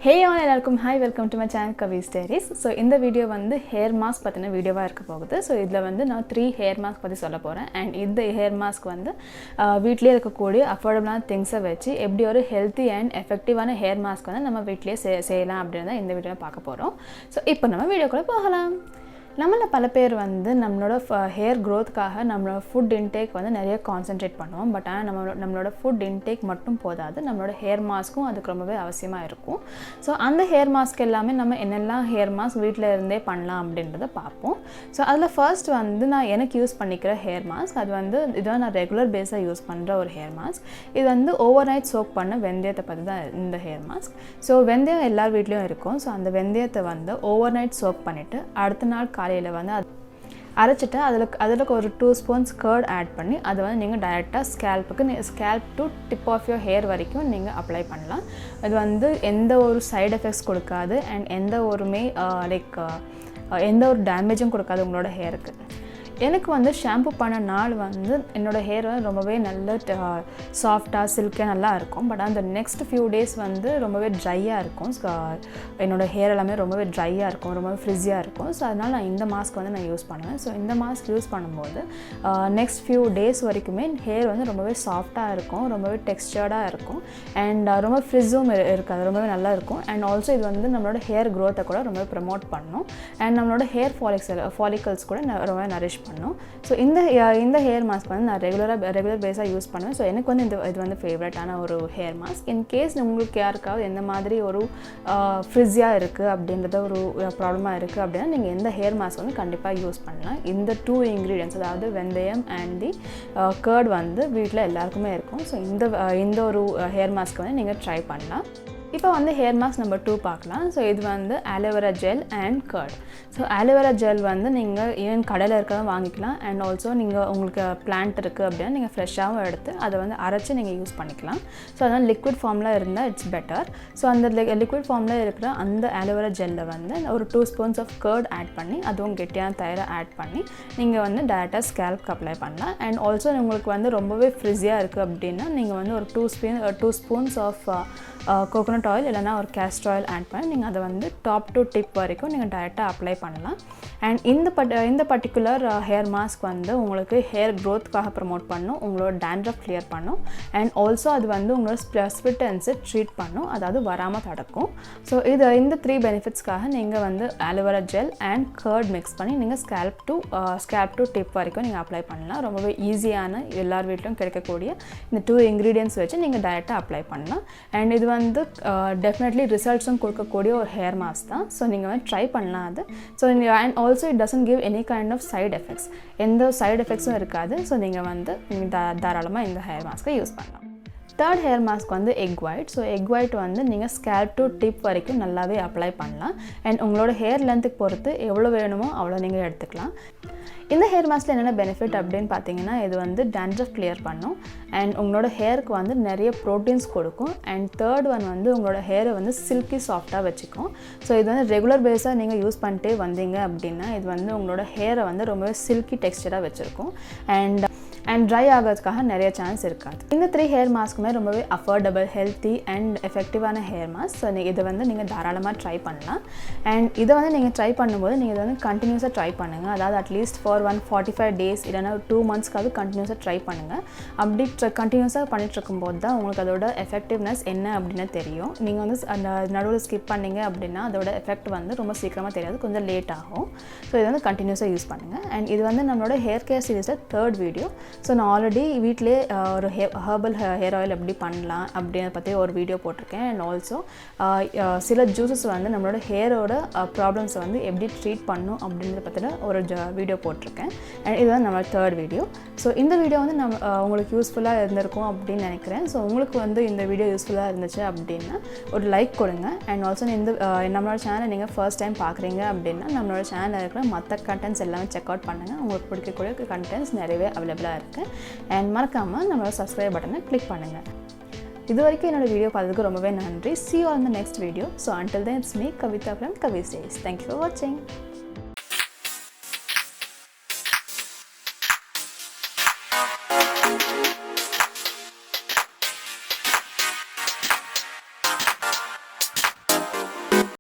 Hey all, எல்லாருக்கும் hi, welcome to my channel Kavi's Diaries. So இந்த video வந்து hair mask பத்தின வீடியோவா இருக்க போகுது. ஸோ இதில் வந்து நான் 3 ஹேர் மாஸ்க் பற்றி சொல்ல போகிறேன். அண்ட் இந்த ஹேர் மாஸ்க் வந்து வீட்டிலே இருக்கக்கூடிய அஃபோர்டபுளான திங்ஸை வச்சு எப்படி ஒரு ஹெல்த்தி அண்ட் எஃபெக்டிவான ஹேர் மாஸ்க் வந்து நம்ம வீட்டிலே செய்யலாம் அப்படின்னு தான் இந்த வீடியோவில் பார்க்க போகிறோம். ஸோ இப்போ நம்ம வீடியோக்குள்ளே போகலாம். நம்மள பல பேர் வந்து நம்மளோட ஹேர் க்ரோத்துக்காக நம்மளோட ஃபுட் இன்டேக் வந்து நிறைய கான்சென்ட்ரேட் பண்ணுவோம். பட் ஆனால் நம்மளோட ஃபுட் இன்டேக் மட்டும் போதாது, நம்மளோட ஹேர் மாஸ்க்கும் அதுக்கு ரொம்பவே அவசியமாக இருக்கும். ஸோ அந்த ஹேர் மாஸ்க் எல்லாமே நம்ம என்னெல்லாம் ஹேர் மாஸ்க் வீட்டில் இருந்தே பண்ணலாம் அப்படின்றத பார்ப்போம். ஸோ அதில் ஃபர்ஸ்ட் வந்து நான் எனக்கு யூஸ் பண்ணிக்கிற ஹேர் மாஸ்க், அது வந்து இதுதான் நான் ரெகுலர் பேஸாக யூஸ் பண்ணுற ஒரு ஹேர் மாஸ்க். இது வந்து ஓவர் நைட் சோக் பண்ண வெந்தயத்தை பற்றி தான் இந்த ஹேர் மாஸ்க். ஸோ வெந்தயம் எல்லார் வீட்லேயும் இருக்கும். ஸோ அந்த வெந்தயத்தை வந்து ஓவர் நைட் சோக் பண்ணிவிட்டு அடுத்த நாள் காலையில் வந்து அரைச்சிட்டு அதில் ஒரு 2 ஸ்பூன்ஸ் கர்ட் ஆட் பண்ணி அதை வந்து நீங்கள் டைரெக்டாக scalp to tip of your hair வரைக்கும் நீங்கள் அப்ளை பண்ணலாம். அது வந்து எந்த ஒரு சைடு எஃபெக்ட்ஸ் கொடுக்காது அண்ட் எந்த ஒரு டேமேஜும் கொடுக்காது உங்களோட ஹேருக்கு. எனக்கு வந்து ஷாம்பு பண்ண நாள் வந்து என்னோடய ஹேர் வந்து ரொம்பவே நல்ல சாஃப்டாக சில்காக நல்லா இருக்கும். பட் அந்த நெக்ஸ்ட் ஃபியூ டேஸ் வந்து ரொம்பவே ட்ரையாக இருக்கும். என்னோடய ஹேர் எல்லாமே ரொம்பவே ட்ரையாக இருக்கும், ரொம்பவே ஃப்ரிஸியாக இருக்கும். ஸோ அதனால் நான் இந்த மாஸ்க் வந்து நான் யூஸ் பண்ணுவேன். ஸோ இந்த மாஸ்க் யூஸ் பண்ணும்போது நெக்ஸ்ட் ஃபியூ டேஸ் வரைக்குமே ஹேர் வந்து ரொம்பவே சாஃப்டாக இருக்கும், ரொம்பவே டெக்ஸ்டர்டாக இருக்கும் அண்ட் ரொம்ப ஃப்ரிஸும் இருக்காது, ரொம்பவே நல்லா இருக்கும். அண்ட் ஆல்சோ இது வந்து நம்மளோட ஹேர் க்ரோத்தை கூட ரொம்பவே ப்ரமோட் பண்ணும் அண்ட் நம்மளோட ஹேர் ஃபாலிகல்ஸ் கூட ரொம்பவே நரிஷ் பண்ணும். ஸோ இந்த ஹேர் மாஸ்க் வந்து நான் ரெகுலர் பேஸாக யூஸ் பண்ணுவேன். ஸோ எனக்கு வந்து இது வந்து ஃபேவரட்டான ஒரு ஹேர் மாஸ்க். இன்கேஸ் உங்களுக்கு யாருக்காவது எந்த மாதிரி ஒரு ஃப்ரிஸியாக இருக்குது அப்படின்றத ஒரு ப்ராப்ளமாக இருக்குது அப்படின்னா நீங்கள் இந்த ஹேர் மாஸ்க் வந்து கண்டிப்பாக யூஸ் பண்ணலாம். இந்த 2 இன்க்ரீடியன்ட்ஸ், அதாவது வெந்தயம் அண்ட் தி கர்ட் வந்து வீட்டில் எல்லாருக்குமே இருக்கும். ஸோ இந்த ஒரு ஹேர் மாஸ்க் வந்து நீங்கள் ட்ரை பண்ணலாம். இப்போ வந்து ஹேர் மாஸ்க் நம்பர் 2 பார்க்கலாம். ஸோ இது வந்து aloe vera gel and curd. So aloe vera gel வந்து நீங்கள் ஈவன் கடையில் இருக்கிறத வாங்கிக்கலாம் அண்ட் ஆல்சோ உங்களுக்கு பிளான்ட் இருக்குது அப்படின்னா நீங்கள் ஃப்ரெஷ்ஷாகவும் எடுத்து அதை வந்து அரைச்சி நீங்கள் யூஸ் பண்ணிக்கலாம். ஸோ அதனால் லிக்விட் ஃபார்மில் இருந்தால் இட்ஸ் பெட்டர். ஸோ அந்த லிக்விட் ஃபார்மில் இருக்கிற அந்த ஆலோவேரா ஜெல்லை வந்து ஒரு 2 ஸ்பூன்ஸ் ஆஃப் கர்ட் ஆட் பண்ணி, அதுவும் கெட்டியான தயிரை ஆட் பண்ணி நீங்கள் வந்து டேரெக்டாக ஸ்கேல்ப்க்கு அப்ளை பண்ணலாம். அண்ட் ஆல்சோ உங்களுக்கு வந்து ரொம்பவே ஃப்ரிஸியாக இருக்குது அப்படின்னா நீங்கள் வந்து ஒரு 2 ஸ்பூன்ஸ் ஆஃப் கோகோனட் ஆயில் இல்லைனா ஒரு கேஸ்டர் ஆயில் ஆட் பண்ணி நீங்கள் அதை வந்து டாப் டு டிப் வரைக்கும் நீங்கள் டைரெக்டாக அப்ளை பண்ணலாம். அண்ட் இந்த பர்டிகுலர் ஹேர் மாஸ்க் வந்து உங்களுக்கு ஹேர் க்ரோத்துக்காக ப்ரமோட் பண்ணும், உங்களோட dandruff கிளியர் பண்ணும் அண்ட் ஆல்சோ அது வந்து உங்களோட ஸ்பிட் எண்ட்ஸை ட்ரீட் பண்ணும், அதாவது வராமல் தடுக்கும். ஸோ இந்த 3 பெனிஃபிட்ஸ்க்காக நீங்கள் வந்து aloe vera gel and curd mix பண்ணி நீங்கள் ஸ்கேல்ப் டு டிப் வரைக்கும் நீங்கள் அப்ளை பண்ணலாம். ரொம்பவே ஈஸியான எல்லார் வீட்லையும் கிடைக்கக்கூடிய இந்த 2 இன்க்ரீடியன்ட்ஸ் வச்சு நீங்கள் டைரெக்டாக அப்ளை பண்ணலாம். அண்ட் இது வந்து டெஃபினெட்லி ரிசல்ட்ஸும் கொடுக்கக்கூடிய ஒரு ஹேர் மாஸ்க் தான். ஸோ நீங்கள் வந்து ட்ரை பண்ணலாம் அது. So and also it doesn't give any kind of side effects, எந்த சைட் எஃபெக்ட்ஸும் இருக்காது. ஸோ நீங்கள் வந்து தாராளமாக இந்த ஹேர் மாஸ்க்கை யூஸ் பண்ணலாம். தேர்ட் ஹேர் மாஸ்க் வந்து egg white. So egg white வந்து நீங்கள் ஸ்கேல்ப் டு டிப் வரைக்கும் நல்லாவே அப்ளை பண்ணலாம் அண்ட் உங்களோட ஹேர் லென்த்துக்கு பொறுத்து எவ்வளோ வேணுமோ அவ்வளோ நீங்கள் எடுத்துக்கலாம். இந்த ஹேர் மாஸ்கில் என்னென்ன பெனிஃபிட் அப்படின்னு பார்த்தீங்கன்னா, இது வந்து dandruff கிளியர் பண்ணும் அண்ட் உங்களோட ஹேருக்கு வந்து நிறைய ப்ரோட்டீன்ஸ் கொடுக்கும். அண்ட் தேர்ட் ஒன் வந்து உங்களோட ஹேரை வந்து சில்கி சாஃப்டாக வச்சுக்கும். ஸோ இது வந்து ரெகுலர் பேஸாக நீங்கள் யூஸ் பண்ணிட்டே வந்தீங்க அப்படின்னா இது வந்து உங்களோட ஹேரை வந்து ரொம்பவே சில்கி டெக்ஸ்டராக வச்சுருக்கும் அண்ட் ட்ரை ஆகிறதுக்காக நிறைய சான்ஸ் இருக்காது. இந்த 3 ஹேர் மாஸ்க்குமே ரொம்பவே அஃபோர்டபுள், ஹெல்த்தி அண்ட் எஃபெக்டிவான ஹேர் மாஸ்க். ஸோ இதை வந்து நீங்கள் தாராளமாக ட்ரை பண்ணலாம். அண்ட் இதை வந்து நீங்கள் ட்ரை பண்ணும்போது நீங்கள் இதை வந்து கண்டினியூஸாக ட்ரை பண்ணுங்கள். அதாவது அட்லீஸ்ட் ஃபார் 145 டேஸ் இல்லைனா 2 மந்த்ஸ்க்காவது கண்டினியூஸாக ட்ரை பண்ணுங்கள். அப்படி கண்டினியூஸாக பண்ணிட்டு இருக்கும்போது தான் உங்களுக்கு அதோட எஃபெக்டிவ்னஸ் என்ன அப்படின்னு தெரியும். நீங்கள் வந்து அந்த நடுவில் ஸ்கிப் பண்ணிங்க அப்படின்னா அதோட எஃபெக்ட் வந்து ரொம்ப சீக்கிரமாக தெரியாது, கொஞ்சம் லேட் ஆகும். ஸோ இதை வந்து கண்டினியூஸாக யூஸ் பண்ணுங்கள். அண்ட் இது வந்து நம்மளோட ஹேர் கேர் சீரீஸில் 3rd வீடியோ. ஸோ நான் ஆல்ரெடி வீட்டிலே ஒரு ஹெர்பல் ஹேர் ஆயில் எப்படி பண்ணலாம் அப்படின்றத பற்றி ஒரு வீடியோ போட்டிருக்கேன். அண்ட் ஆல்சோ சில ஜூஸஸ் வந்து நம்மளோட ஹேரோட ப்ராப்ளம்ஸை வந்து எப்படி ட்ரீட் பண்ணும் அப்படின்றத பற்றின ஒரு வீடியோ போட்டிருக்கேன். அண்ட் இதுதான் நம்ம 3rd வீடியோ. ஸோ இந்த வீடியோ வந்து உங்களுக்கு யூஸ்ஃபுல்லாக இருந்திருக்கும் அப்படின்னு நினைக்கிறேன். ஸோ உங்களுக்கு வந்து இந்த வீடியோ யூஸ்ஃபுல்லாக இருந்துச்சு அப்படின்னா ஒரு லைக் கொடுங்க. அண்ட் ஆல்சோ நம்மளோட சேனலை நீங்கள் ஃபர்ஸ்ட் டைம் பார்க்குறீங்க அப்படின்னா நம்மளோட சேனலில் இருக்கிற மற்ற கண்டென்ட்ஸ் எல்லாமே செக் அவுட் பண்ணுங்கள். உங்களுக்கு பிடிக்கக்கூடிய கண்டென்ட்ஸ் நிறையவே அவைலபிளாக இருக்குது. அண்ட் மறக்காமல் நம்மளோட சப்ஸ்கிரைப் பட்டனை கிளிக் பண்ணுங்கள். இது வரைக்கும் என்னோட வீடியோ பார்த்ததுக்கு ரொம்பவே நன்றி. See you on the next video. So until then, it's me, Kavita from Kavi's Diaries. Thank you for watching.